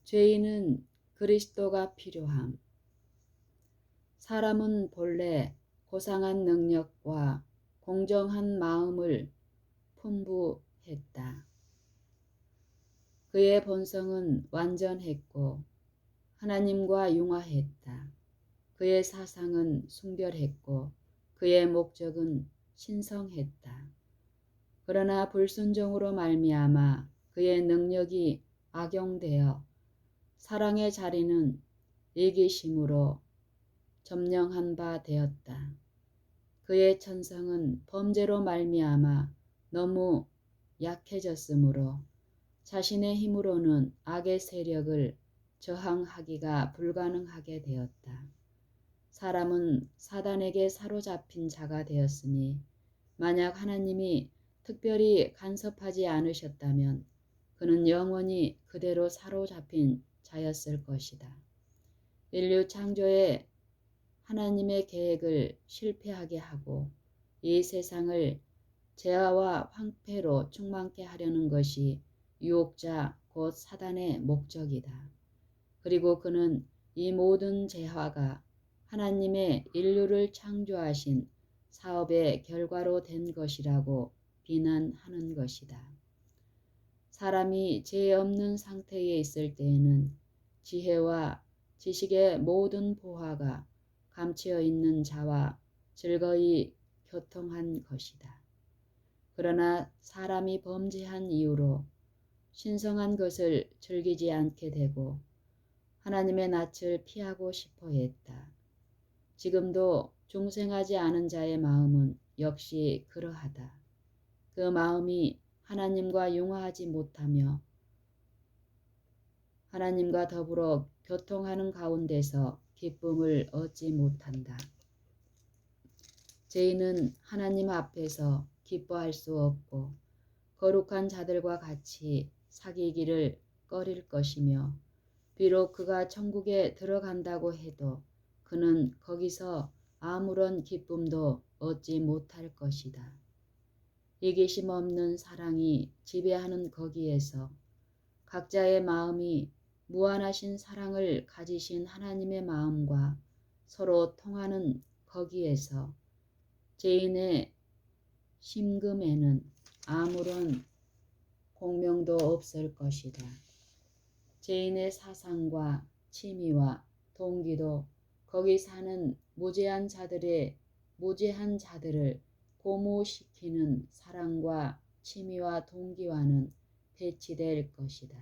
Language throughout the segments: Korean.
죄인은 그리스도가 필요함. 사람은 본래 고상한 능력과 공정한 마음을 풍부했다. 그의 본성은 완전했고 하나님과 융화했다. 그의 사상은 순결했고 그의 목적은 신성했다. 그러나 불순종으로 말미암아 그의 능력이 악용되어 사랑의 자리는 이기심으로 점령한 바 되었다. 그의 천성은 범죄로 말미암아 너무 약해졌으므로 자신의 힘으로는 악의 세력을 저항하기가 불가능하게 되었다. 사람은 사단에게 사로잡힌 자가 되었으니 만약 하나님이 특별히 간섭하지 않으셨다면 그는 영원히 그대로 사로잡힌 자였을 것이다. 인류 창조에 하나님의 계획을 실패하게 하고 이 세상을 재화와 황폐로 충만케 하려는 것이 유혹자 곧 사단의 목적이다. 그리고 그는 이 모든 재화가 하나님의 인류를 창조하신 사업의 결과로 된 것이라고 비난하는 것이다. 사람이 죄 없는 상태에 있을 때에는 지혜와 지식의 모든 보화가 감추어 있는 자와 즐거이 교통한 것이다. 그러나 사람이 범죄한 이후로 신성한 것을 즐기지 않게 되고 하나님의 낯을 피하고 싶어 했다. 지금도 중생하지 않은 자의 마음은 역시 그러하다. 그 마음이 하나님과 융화하지 못하며 하나님과 더불어 교통하는 가운데서 기쁨을 얻지 못한다. 죄인은 하나님 앞에서 기뻐할 수 없고 거룩한 자들과 같이 사귀기를 꺼릴 것이며 비록 그가 천국에 들어간다고 해도 그는 거기서 아무런 기쁨도 얻지 못할 것이다. 이기심 없는 사랑이 지배하는 거기에서 각자의 마음이 무한하신 사랑을 가지신 하나님의 마음과 서로 통하는 거기에서 죄인의 심금에는 아무런 공명도 없을 것이다. 죄인의 사상과 취미와 동기도 거기 사는 무죄한 자들을 고무시키는 사랑과 취미와 동기와는 배치될 것이다.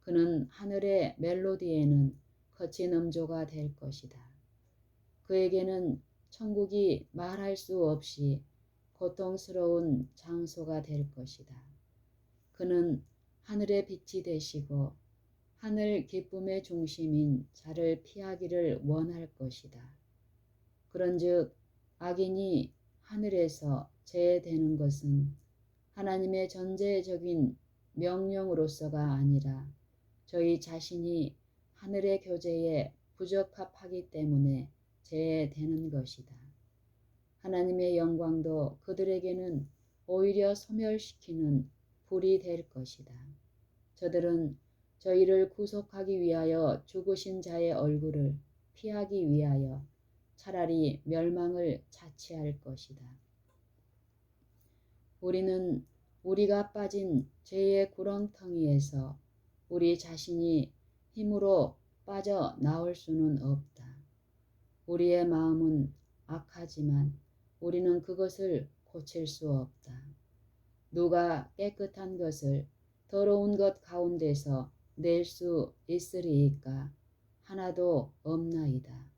그는 하늘의 멜로디에는 거친 음조가 될 것이다. 그에게는 천국이 말할 수 없이 고통스러운 장소가 될 것이다. 그는 하늘의 빛이 되시고 하늘 기쁨의 중심인 자를 피하기를 원할 것이다. 그런즉 악인이 하늘에서 제되는 것은 하나님의 전제적인 명령으로서가 아니라 저희 자신이 하늘의 교제에 부적합하기 때문에 제되는 것이다. 하나님의 영광도 그들에게는 오히려 소멸시키는 불이 될 것이다. 저들은 저희를 구속하기 위하여 죽으신 자의 얼굴을 피하기 위하여 차라리 멸망을 자취할 것이다. 우리는 우리가 빠진 죄의 구렁텅이에서 우리 자신이 힘으로 빠져나올 수는 없다. 우리의 마음은 악하지만 우리는 그것을 고칠 수 없다. 누가 깨끗한 것을 더러운 것 가운데서 낼 수 있으리이까? 하나도 없나이다.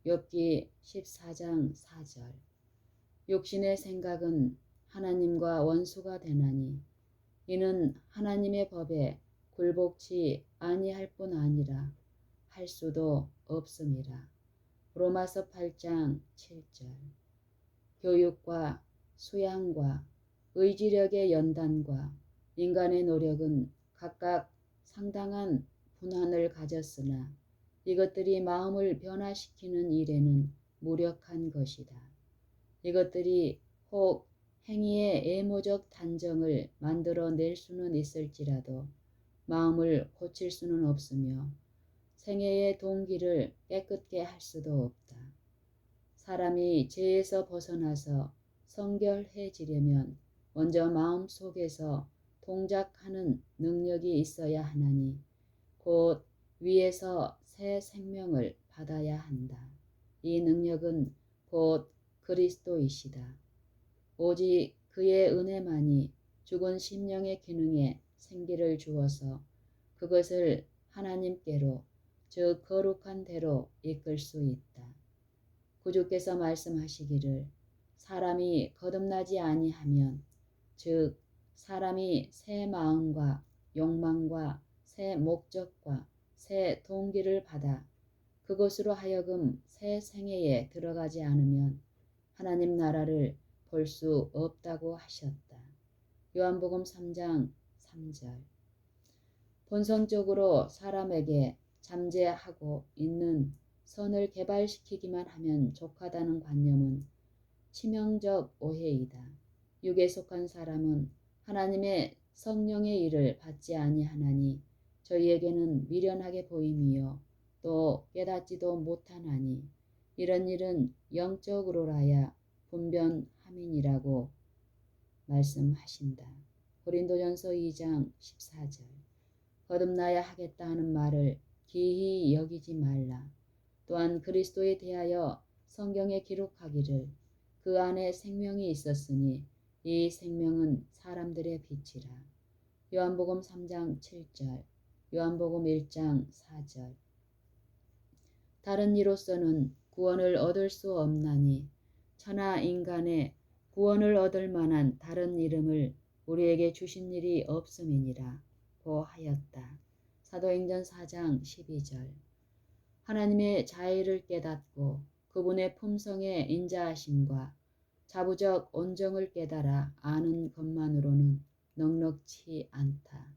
욥기 14장 4절. 육신의 생각은 하나님과 원수가 되나니 이는 하나님의 법에 굴복치 아니할 뿐 아니라 할 수도 없음이라. 로마서 8장 7절. 교육과 수양과 의지력의 연단과 인간의 노력은 각각 상당한 분한을 가졌으나 이것들이 마음을 변화시키는 일에는 무력한 것이다. 이것들이 혹 행위의 애모적 단정을 만들어낼 수는 있을지라도 마음을 고칠 수는 없으며 생애의 동기를 깨끗게 할 수도 없다. 사람이 죄에서 벗어나서 성결해지려면 먼저 마음 속에서 동작하는 능력이 있어야 하나니 곧 위에서 새 생명을 받아야 한다. 이 능력은 곧 그리스도이시다. 오직 그의 은혜만이 죽은 심령의 기능에 생기를 주어서 그것을 하나님께로 즉 거룩한 대로 이끌 수 있다. 구주께서 말씀하시기를 사람이 거듭나지 아니하면 즉 사람이 새 마음과 욕망과 새 목적과 새 동기를 받아 그것으로 하여금 새 생애에 들어가지 않으면 하나님 나라를 볼 수 없다고 하셨다. 요한복음 3장 3절. 본성적으로 사람에게 잠재하고 있는 선을 개발시키기만 하면 족하다는 관념은 치명적 오해이다. 육에 속한 사람은 하나님의 성령의 일을 받지 아니하나니 저희에게는 미련하게 보임이요 또 깨닫지도 못하나니 이런 일은 영적으로라야 분변함이니라고 말씀하신다. 고린도전서 2장 14절. 거듭나야 하겠다 하는 말을 기히 여기지 말라. 또한 그리스도에 대하여 성경에 기록하기를 그 안에 생명이 있었으니 이 생명은 사람들의 빛이라. 요한복음 3장 7절, 요한복음 1장 4절. 다른 이로서는 구원을 얻을 수 없나니 천하 인간의 구원을 얻을 만한 다른 이름을 우리에게 주신 일이 없음이니라 고 하였다. 사도행전 4장 12절. 하나님의 자애를 깨닫고 그분의 품성의 인자하심과 자부적 온정을 깨달아 아는 것만으로는 넉넉치 않다.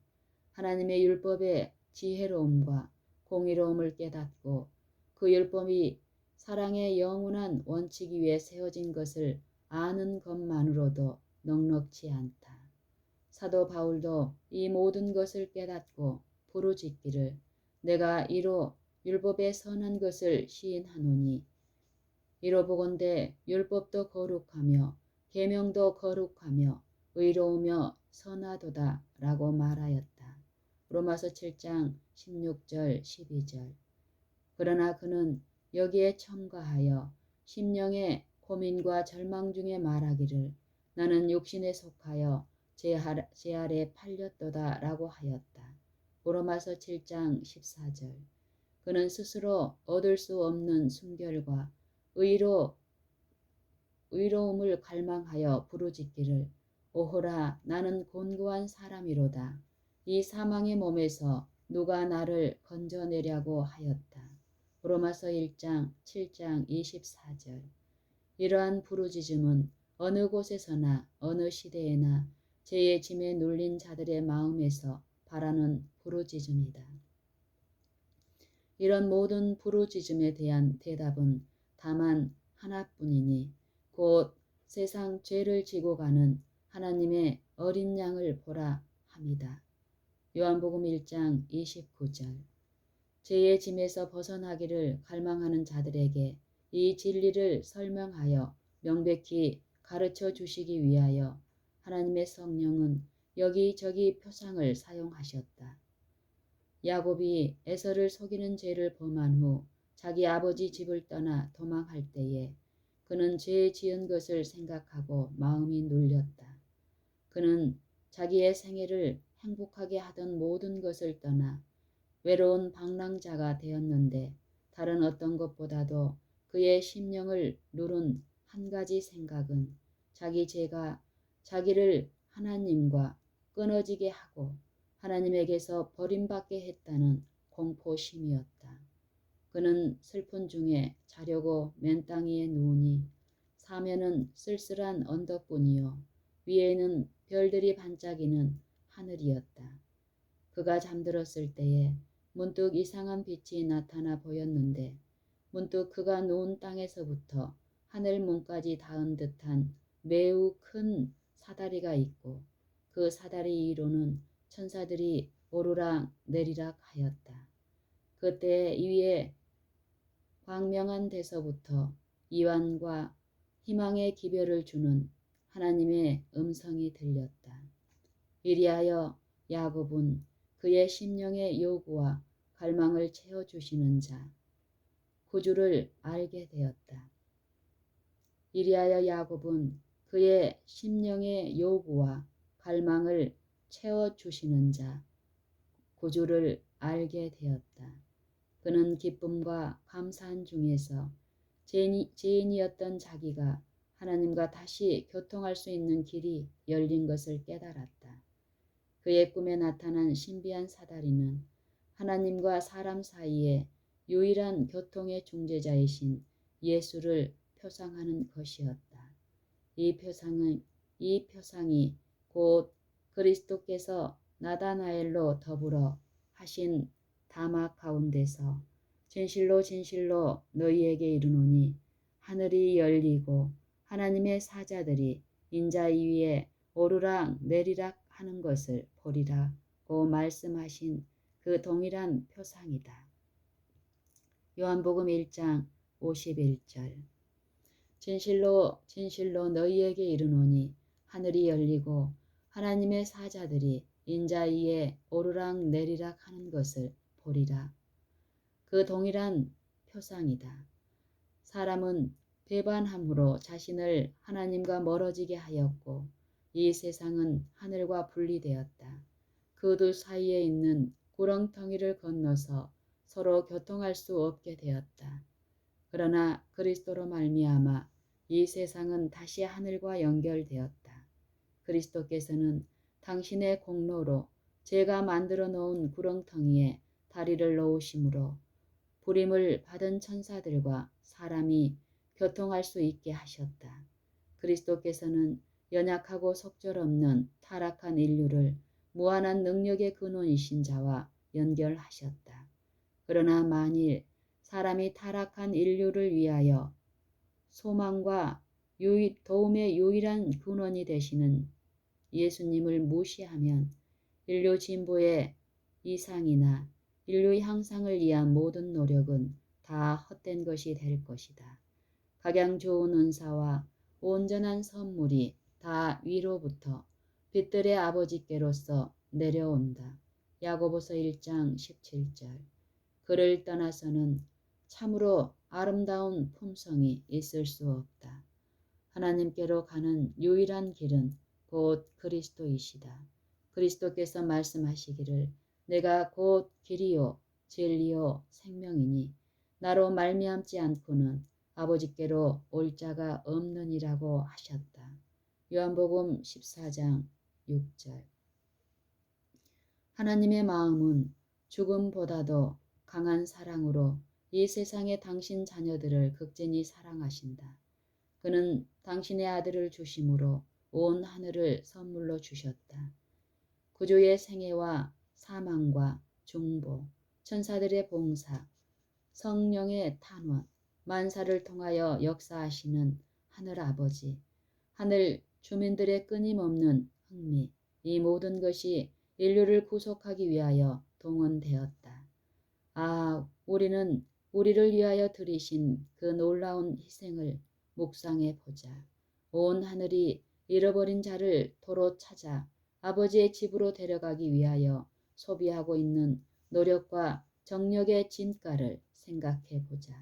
하나님의 율법의 지혜로움과 공의로움을 깨닫고 그 율법이 사랑의 영원한 원칙 위에 세워진 것을 아는 것만으로도 넉넉치 않다. 사도 바울도 이 모든 것을 깨닫고 부르짖기를 내가 이로 율법의 선한 것을 시인하노니 이로 보건대 율법도 거룩하며 계명도 거룩하며 의로우며 선하도다 라고 말하였다. 로마서 7장 16절 12절. 그러나 그는 여기에 첨가하여 심령의 고민과 절망 중에 말하기를 나는 육신에 속하여 제 아래 팔렸도다 라고 하였다. 로마서 7장 14절. 그는 스스로 얻을 수 없는 순결과 의로움을 갈망하여 부르짖기를 오호라 나는 곤고한 사람이로다. 이 사망의 몸에서 누가 나를 건져내려고 하였다. 로마서 1장 7장 24절. 이러한 부르짖음은 어느 곳에서나 어느 시대에나 죄의 짐에 눌린 자들의 마음에서 바라는 부르짖음이다. 이런 모든 부르짖음에 대한 대답은 다만 하나뿐이니 곧 세상 죄를 지고 가는 하나님의 어린 양을 보라 함이다. 요한복음 1장 29절. 죄의 짐에서 벗어나기를 갈망하는 자들에게 이 진리를 설명하여 명백히 가르쳐 주시기 위하여 하나님의 성령은 여기저기 표상을 사용하셨다. 야곱이 에서를 속이는 죄를 범한 후 자기 아버지 집을 떠나 도망할 때에 그는 죄 지은 것을 생각하고 마음이 눌렸다. 그는 자기의 생애를 행복하게 하던 모든 것을 떠나 외로운 방랑자가 되었는데 다른 어떤 것보다도 그의 심령을 누른 한 가지 생각은 자기 죄가 자기를 하나님과 끊어지게 하고 하나님에게서 버림받게 했다는 공포심이었다. 그는 슬픈 중에 자려고 맨 땅 위에 누우니 사면은 쓸쓸한 언덕뿐이요 위에는 별들이 반짝이는 하늘이었다. 그가 잠들었을 때에 문득 이상한 빛이 나타나 보였는데 문득 그가 누운 땅에서부터 하늘 문까지 닿은 듯한 매우 큰 사다리가 있고 그 사다리 위로는 천사들이 오르락 내리락 하였다. 그때 위에 광명한 데서부터 이완과 희망의 기별을 주는 하나님의 음성이 들렸다. 이리하여 야곱은 그의 심령의 요구와 갈망을 채워주시는 자, 구주를 알게 되었다. 이리하여 야곱은 그의 심령의 요구와 갈망을 채워주시는 자, 구주를 알게 되었다. 그는 기쁨과 감사한 중에서 죄인이었던 자기가 하나님과 다시 교통할 수 있는 길이 열린 것을 깨달았다. 그의 꿈에 나타난 신비한 사다리는 하나님과 사람 사이에 유일한 교통의 중재자이신 예수를 표상하는 것이었다. 이 표상이 곧 그리스도께서 나다나엘로 더불어 하신 담화 가운데서 진실로 진실로 너희에게 이르노니 하늘이 열리고 하나님의 사자들이 인자 위에 오르락 내리락 하는 것을 보리라고 말씀하신 그 동일한 표상이다. 요한복음 1장 51절. 진실로 진실로 너희에게 이르노니 하늘이 열리고 하나님의 사자들이 인자 위에 오르락 내리락 하는 것을 보리라. 그 동일한 표상이다. 사람은 배반함으로 자신을 하나님과 멀어지게 하였고 이 세상은 하늘과 분리되었다. 그 두 사이에 있는 구렁텅이를 건너서 서로 교통할 수 없게 되었다. 그러나 그리스도로 말미암아 이 세상은 다시 하늘과 연결되었다. 그리스도께서는 당신의 공로로 제가 만들어 놓은 구렁텅이에 다리를 놓으심으로 부림을 받은 천사들과 사람이 교통할 수 있게 하셨다. 그리스도께서는 연약하고 속절없는 타락한 인류를 무한한 능력의 근원이신 자와 연결하셨다. 그러나 만일 사람이 타락한 인류를 위하여 소망과 도움의 유일한 근원이 되시는 예수님을 무시하면 인류 진보의 이상이나 인류 향상을 위한 모든 노력은 다 헛된 것이 될 것이다. 각양 좋은 은사와 온전한 선물이 다 위로부터 빛들의 아버지께로서 내려온다. 야고보서 1장 17절. 그를 떠나서는 참으로 아름다운 품성이 있을 수 없다. 하나님께로 가는 유일한 길은 곧 그리스도이시다. 그리스도께서 말씀하시기를 내가 곧 길이요 진리요 생명이니 나로 말미암지 않고는 아버지께로 올 자가 없느니라고 하셨다. 요한복음 14장 6절. 하나님의 마음은 죽음보다도 강한 사랑으로 이 세상의 당신 자녀들을 극진히 사랑하신다. 그는 당신의 아들을 주심으로 온 하늘을 선물로 주셨다. 구주의 생애와 사망과 중보, 천사들의 봉사, 성령의 탄원, 만사를 통하여 역사하시는 하늘 아버지, 하늘 주민들의 끊임없는 흥미, 이 모든 것이 인류를 구속하기 위하여 동원되었다. 아, 우리는 우리를 위하여 드리신 그 놀라운 희생을 묵상해 보자. 온 하늘이 잃어버린 자를 도로 찾아 아버지의 집으로 데려가기 위하여 소비하고 있는 노력과 정력의 진가를 생각해 보자.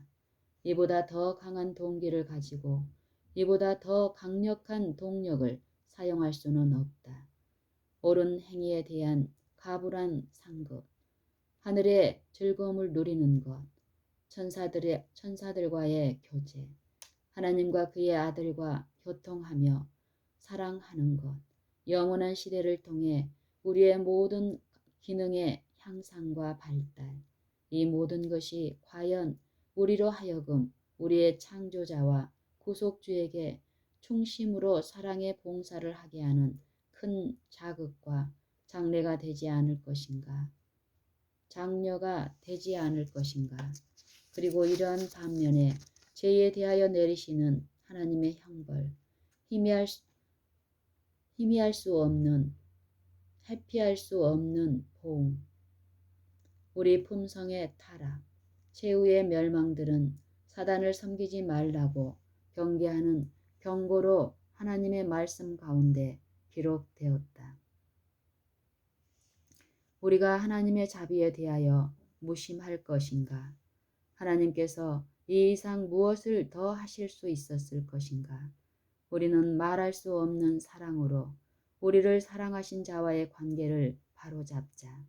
이보다 더 강한 동기를 가지고 이보다 더 강력한 동력을 사용할 수는 없다. 옳은 행위에 대한 가불한 상급, 하늘의 즐거움을 누리는 것, 천사들과의 교제, 하나님과 그의 아들과 교통하며 사랑하는 것, 영원한 시대를 통해 우리의 모든 기능의 향상과 발달, 이 모든 것이 과연 우리로 하여금 우리의 창조자와 구속주에게 충심으로 사랑의 봉사를 하게 하는 큰 자극과 장려가 되지 않을 것인가? 그리고 이러한 반면에 죄에 대하여 내리시는 하나님의 형벌, 회피할 수 없는 포옹, 우리 품성의 타락, 최후의 멸망들은 사단을 섬기지 말라고 경계하는 경고로 하나님의 말씀 가운데 기록되었다. 우리가 하나님의 자비에 대하여 무심할 것인가? 하나님께서 이 이상 무엇을 더 하실 수 있었을 것인가? 우리는 말할 수 없는 사랑으로 우리를 사랑하신 자와의 관계를 바로잡자.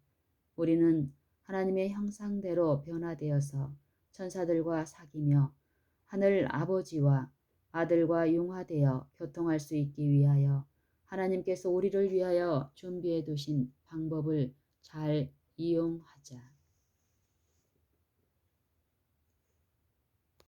우리는 하나님의 형상대로 변화되어서 천사들과 사귀며 하늘 아버지와 아들과 융화되어 교통할 수 있기 위하여 하나님께서 우리를 위하여 준비해 두신 방법을 잘 이용하자.